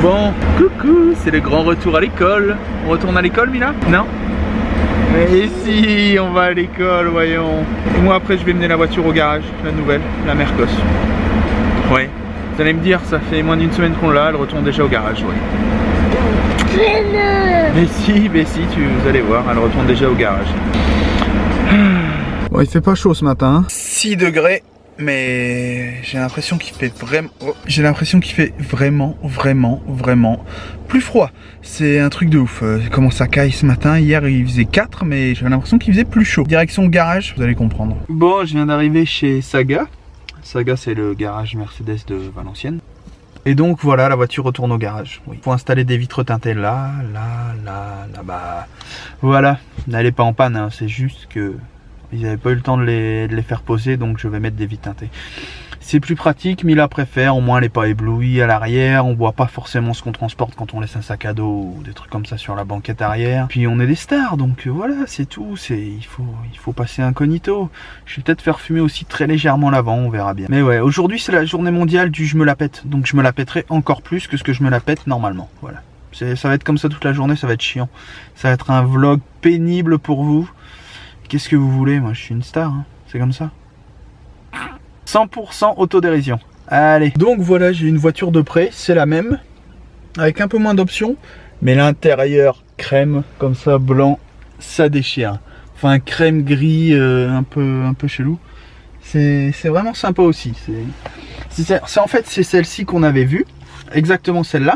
Bon, coucou, c'est le grand retour à l'école. On retourne à l'école, Mila? Non? Et si, on va à l'école, voyons. Et moi après je vais mener la voiture au garage, la nouvelle, la Mercos. Ouais, vous allez me dire, ça fait moins d'une semaine qu'on l'a, elle retourne déjà au garage, ouais. Mais si, vous allez voir, elle retourne déjà au garage. Bon, il fait pas chaud ce matin, hein. 6 degrés, mais j'ai l'impression qu'il fait vraiment... Oh, j'ai l'impression qu'il fait vraiment plus froid. C'est un truc de ouf. Comment ça caille ce matin. Hier il faisait 4, mais j'avais l'impression qu'il faisait plus chaud. Direction garage, vous allez comprendre. Bon, je viens d'arriver chez Saga. Saga, c'est le garage Mercedes de Valenciennes. Et donc voilà, la voiture retourne au garage. Il faut installer des vitres teintées là, là-bas. Voilà, elle n'est pas en panne, hein. C'est juste que ils n'avaient pas eu le temps de les faire poser, donc je vais mettre des vitres teintées. C'est plus pratique, Mila préfère, au moins elle n'est pas éblouie à l'arrière, on voit pas forcément ce qu'on transporte quand on laisse un sac à dos ou des trucs comme ça sur la banquette arrière. Puis on est des stars, donc voilà, c'est tout, il faut passer incognito. Je vais peut-être faire fumer aussi très légèrement l'avant, on verra bien. Mais ouais, aujourd'hui c'est la journée mondiale du je me la pète, donc je me la pèterai encore plus que ce que je me la pète normalement, voilà. Ça va être comme ça toute la journée, ça va être chiant. Ça va être un vlog pénible pour vous. Qu'est-ce que vous voulez, moi je suis une star, hein. C'est comme ça. 100% autodérision. Allez. Donc voilà, j'ai une voiture de près, c'est la même, avec un peu moins d'options, mais l'intérieur crème, comme ça, blanc, ça déchire. Enfin, crème gris, un peu chelou. C'est vraiment sympa aussi. En fait, c'est celle-ci qu'on avait vue, exactement celle-là.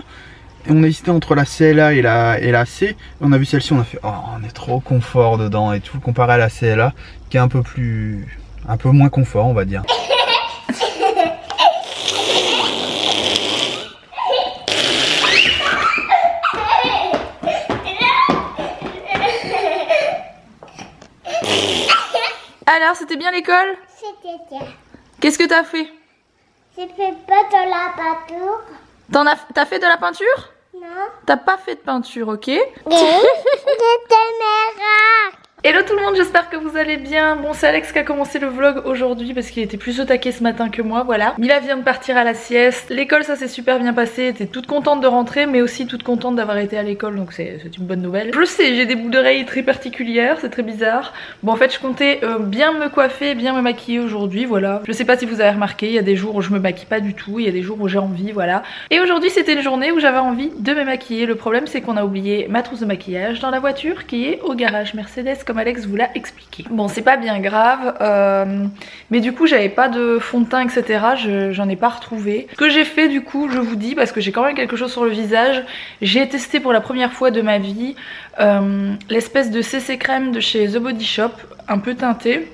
Et on a hésité entre la CLA et la C. On a vu celle-ci, on a fait, oh, on est trop confort dedans et tout, comparé à la CLA, qui est un peu moins confort, on va dire. Alors, c'était bien l'école? C'était bien. Qu'est-ce que t'as fait? J'ai fait pas de la peinture. T'as fait de la peinture? Non. T'as pas fait de peinture, ok? Hello tout le monde, j'espère que vous allez bien. Bon, c'est Alex qui a commencé le vlog aujourd'hui parce qu'il était plus au taquet ce matin que moi, voilà. Mila vient de partir à la sieste. L'école, ça s'est super bien passé. J'étais toute contente de rentrer, mais aussi toute contente d'avoir été à l'école, donc c'est une bonne nouvelle. Je sais, j'ai des boucles d'oreilles très particulières, c'est très bizarre. Bon, en fait, je comptais bien me coiffer, bien me maquiller aujourd'hui, voilà. Je sais pas si vous avez remarqué, il y a des jours où je me maquille pas du tout, il y a des jours où j'ai envie, voilà. Et aujourd'hui, c'était une journée où j'avais envie de me maquiller. Le problème, c'est qu'on a oublié ma trousse de maquillage dans la voiture qui est au garage Mercedes, comme Alex vous l'a expliqué. Bon, c'est pas bien grave, mais du coup j'avais pas de fond de teint etc, j'en ai pas retrouvé. Ce que j'ai fait du coup, je vous dis, parce que j'ai quand même quelque chose sur le visage, j'ai testé pour la première fois de ma vie l'espèce de CC crème de chez The Body Shop, un peu teinté.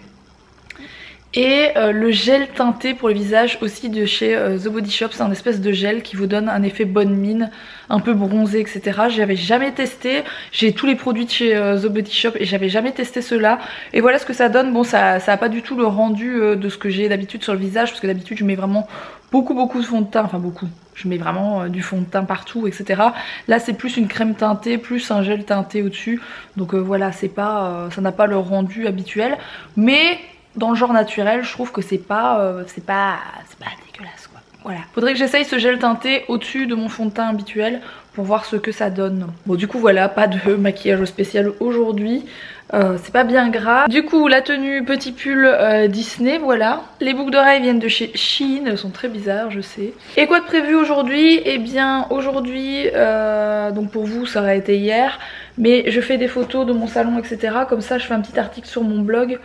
Et le gel teinté pour le visage aussi de chez The Body Shop, c'est un espèce de gel qui vous donne un effet bonne mine, un peu bronzé etc. J'avais jamais testé, j'ai tous les produits de chez The Body Shop et j'avais jamais testé ceux-là. Et voilà ce que ça donne. Bon, ça a pas du tout le rendu de ce que j'ai d'habitude sur le visage, parce que d'habitude je mets vraiment beaucoup de fond de teint, enfin beaucoup. Je mets vraiment du fond de teint partout etc. Là c'est plus une crème teintée, plus un gel teinté au-dessus. Donc voilà, c'est pas, ça n'a pas le rendu habituel. Mais dans le genre naturel, je trouve que c'est pas dégueulasse quoi. Voilà. Faudrait que j'essaye ce gel teinté au-dessus de mon fond de teint habituel pour voir ce que ça donne. Bon, du coup voilà, pas de maquillage spécial aujourd'hui. C'est pas bien grave. Du coup la tenue petit pull Disney, voilà. Les boucles d'oreilles viennent de chez Shein, elles sont très bizarres, je sais. Et quoi de prévu aujourd'hui? Eh bien aujourd'hui, donc pour vous ça aurait été hier, mais je fais des photos de mon salon etc. Comme ça je fais un petit article sur mon blog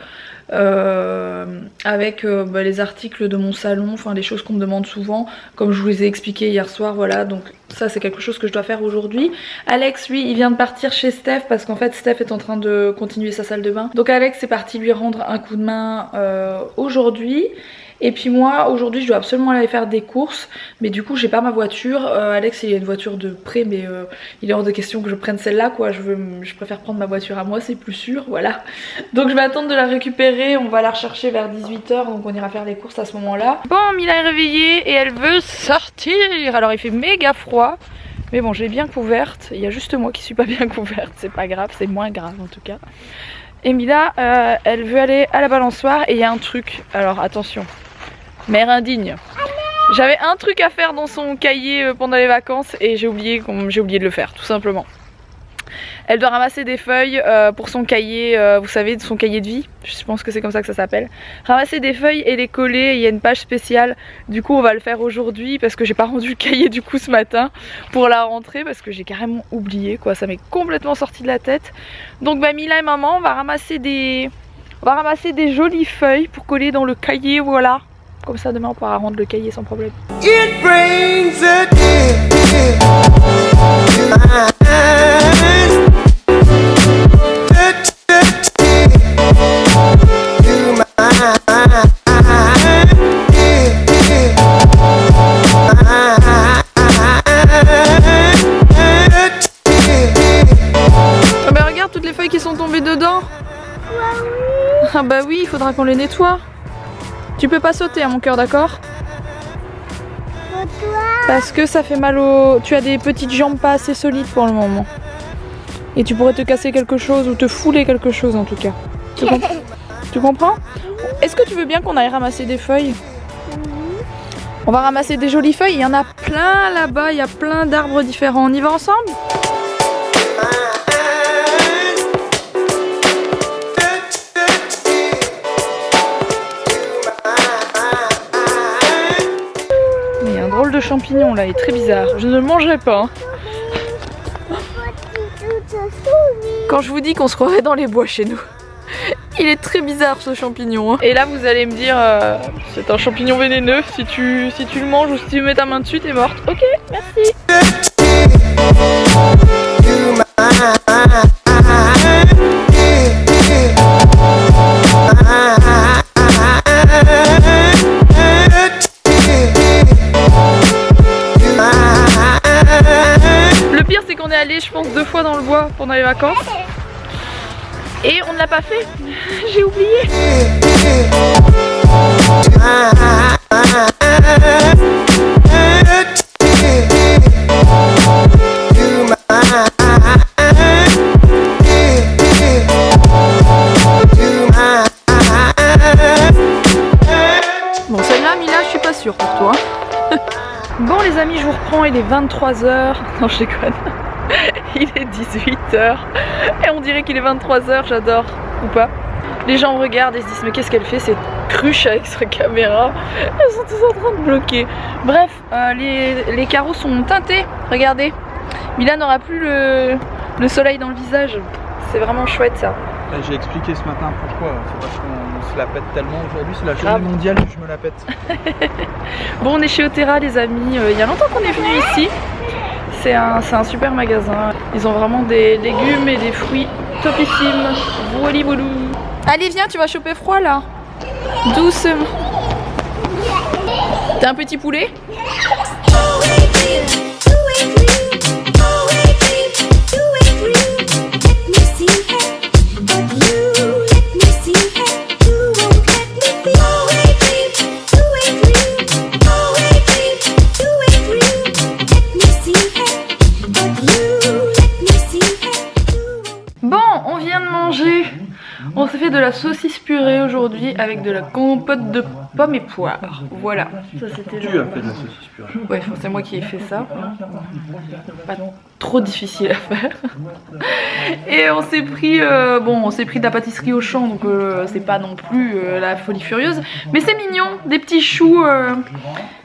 avec les articles de mon salon, enfin les choses qu'on me demande souvent, comme je vous les ai expliqué hier soir, voilà. Donc ça c'est quelque chose que je dois faire aujourd'hui. Alex lui il vient de partir chez Steph parce qu'en fait Steph est en train de continuer sa salle de bain, donc Alex est parti lui rendre un coup de main aujourd'hui. Et puis moi aujourd'hui je dois absolument aller faire des courses, mais du coup j'ai pas ma voiture. Alex il a une voiture de près, mais il est hors de question que je prenne celle-là quoi. Je préfère prendre ma voiture à moi, c'est plus sûr, voilà. Donc je vais attendre de la récupérer, on va la rechercher vers 18 h, donc on ira faire les courses à ce moment là. Bon, Mila est réveillée et elle veut sortir. Alors il fait méga froid, mais bon j'ai bien couverte, il y a juste moi qui suis pas bien couverte, c'est pas grave, c'est moins grave en tout cas. Et Mila elle veut aller à la balançoire et il y a un truc, alors attention, mère indigne. J'avais un truc à faire dans son cahier pendant les vacances et j'ai oublié de le faire, tout simplement. Elle doit ramasser des feuilles pour son cahier, vous savez, son cahier de vie, je pense que c'est comme ça que ça s'appelle. Ramasser des feuilles et les coller, il y a une page spéciale, du coup on va le faire aujourd'hui parce que j'ai pas rendu le cahier du coup ce matin pour la rentrée parce que j'ai carrément oublié quoi, ça m'est complètement sorti de la tête. Donc bah Mila et maman on va ramasser des jolies feuilles pour coller dans le cahier, voilà. Comme ça demain on pourra rendre le cahier sans problème. It brings a ah bah regarde toutes les feuilles qui sont tombées dedans. Ah bah oui, il faudra qu'on les nettoie. Tu peux pas sauter à mon cœur, d'accord? Parce que ça fait mal au... Tu as des petites jambes pas assez solides pour le moment. Et tu pourrais te casser quelque chose ou te fouler quelque chose en tout cas. Tu comprends? Est-ce que tu veux bien qu'on aille ramasser des feuilles? On va ramasser des jolies feuilles, il y en a plein là-bas, il y a plein d'arbres différents. On y va ensemble? Il y a un drôle de champignon là, il est très bizarre. Je ne le mangerai pas. Hein. Quand je vous dis qu'on se croirait dans les bois chez nous. Il est très bizarre ce champignon. Hein. Et là vous allez me dire, c'est un champignon vénéneux. Si tu le manges ou si tu mets ta main dessus, t'es morte. Ok, merci. Le pire c'est qu'on est allé je pense 2 fois dans le bois pendant les vacances. Et on ne l'a pas fait, j'ai oublié. Bon celle-là Mila je suis pas sûre pour toi. Bon les amis je vous reprends, il est 23 h. Non je déconne. Il est 18 h et on dirait qu'il est 23 h, j'adore, ou pas. Les gens me regardent et se disent mais qu'est-ce qu'elle fait cette cruche avec sa caméra? Elles sont tous en train de bloquer. Bref, les carreaux sont teintés, regardez. Mila n'aura plus le soleil dans le visage. C'est vraiment chouette ça. J'ai expliqué ce matin pourquoi, c'est parce qu'on se la pète tellement aujourd'hui, c'est la journée mondiale que je me la pète. Bon on est chez Otera les amis, il y a longtemps qu'on est venu ici. C'est un super magasin. Ils ont vraiment des légumes et des fruits topissimes. Voilà, voilà. Allez, viens, tu vas choper froid là. Doucement. T'as un petit poulet? On s'est fait de la saucisse purée aujourd'hui avec de la compote de pommes et poires. Voilà. Ça c'était. Tu as fait de la saucisse purée. Ouais, c'est moi qui ai fait ça. Pas trop difficile à faire. Et on s'est pris, de la pâtisserie au champ, donc c'est pas non plus la folie furieuse, mais c'est mignon, des petits choux.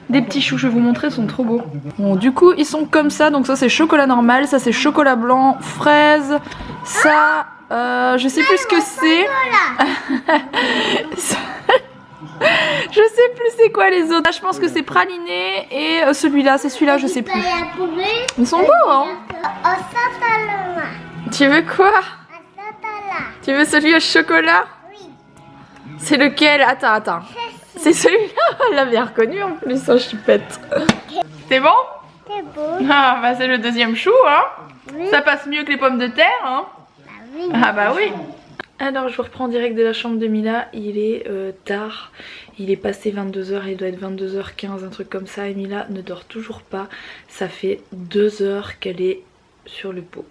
Des petits choux, je vais vous montrer, ils sont trop beaux. Bon, du coup, ils sont comme ça. Donc ça, c'est chocolat normal. Ça, c'est chocolat blanc, fraise. Ça, je sais plus ce que c'est. Je sais plus c'est quoi les autres. Là, je pense que c'est praliné. Et celui-là, c'est celui-là, je sais plus. Ils sont beaux, hein. Tu veux quoi? Tu veux celui au chocolat? Oui. C'est lequel? Attends. C'est celui-là, elle l'a bien reconnu en plus, oh, je suis pète. C'est bon? C'est bon. Ah bah c'est le deuxième chou, hein. Oui. Ça passe mieux que les pommes de terre, hein. Bah oui. Ah bah oui. Alors je vous reprends direct de la chambre de Mila, il est tard, il est passé 22 h, il doit être 22 h 15, un truc comme ça, et Mila ne dort toujours pas, ça fait 2 heures qu'elle est sur le pot.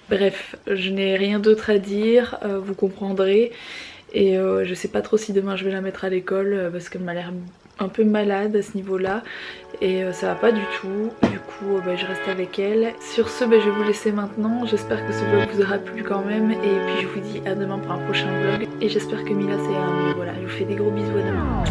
Bref, je n'ai rien d'autre à dire, vous comprendrez. Et je sais pas trop si demain je vais la mettre à l'école parce qu'elle m'a l'air un peu malade à ce niveau-là et ça va pas du tout. Du coup je reste avec elle. Sur ce je vais vous laisser maintenant. J'espère que ce vlog vous aura plu quand même et puis je vous dis à demain pour un prochain vlog et j'espère que Mila c'est mieux. Voilà, je vous fais des gros bisous, à demain.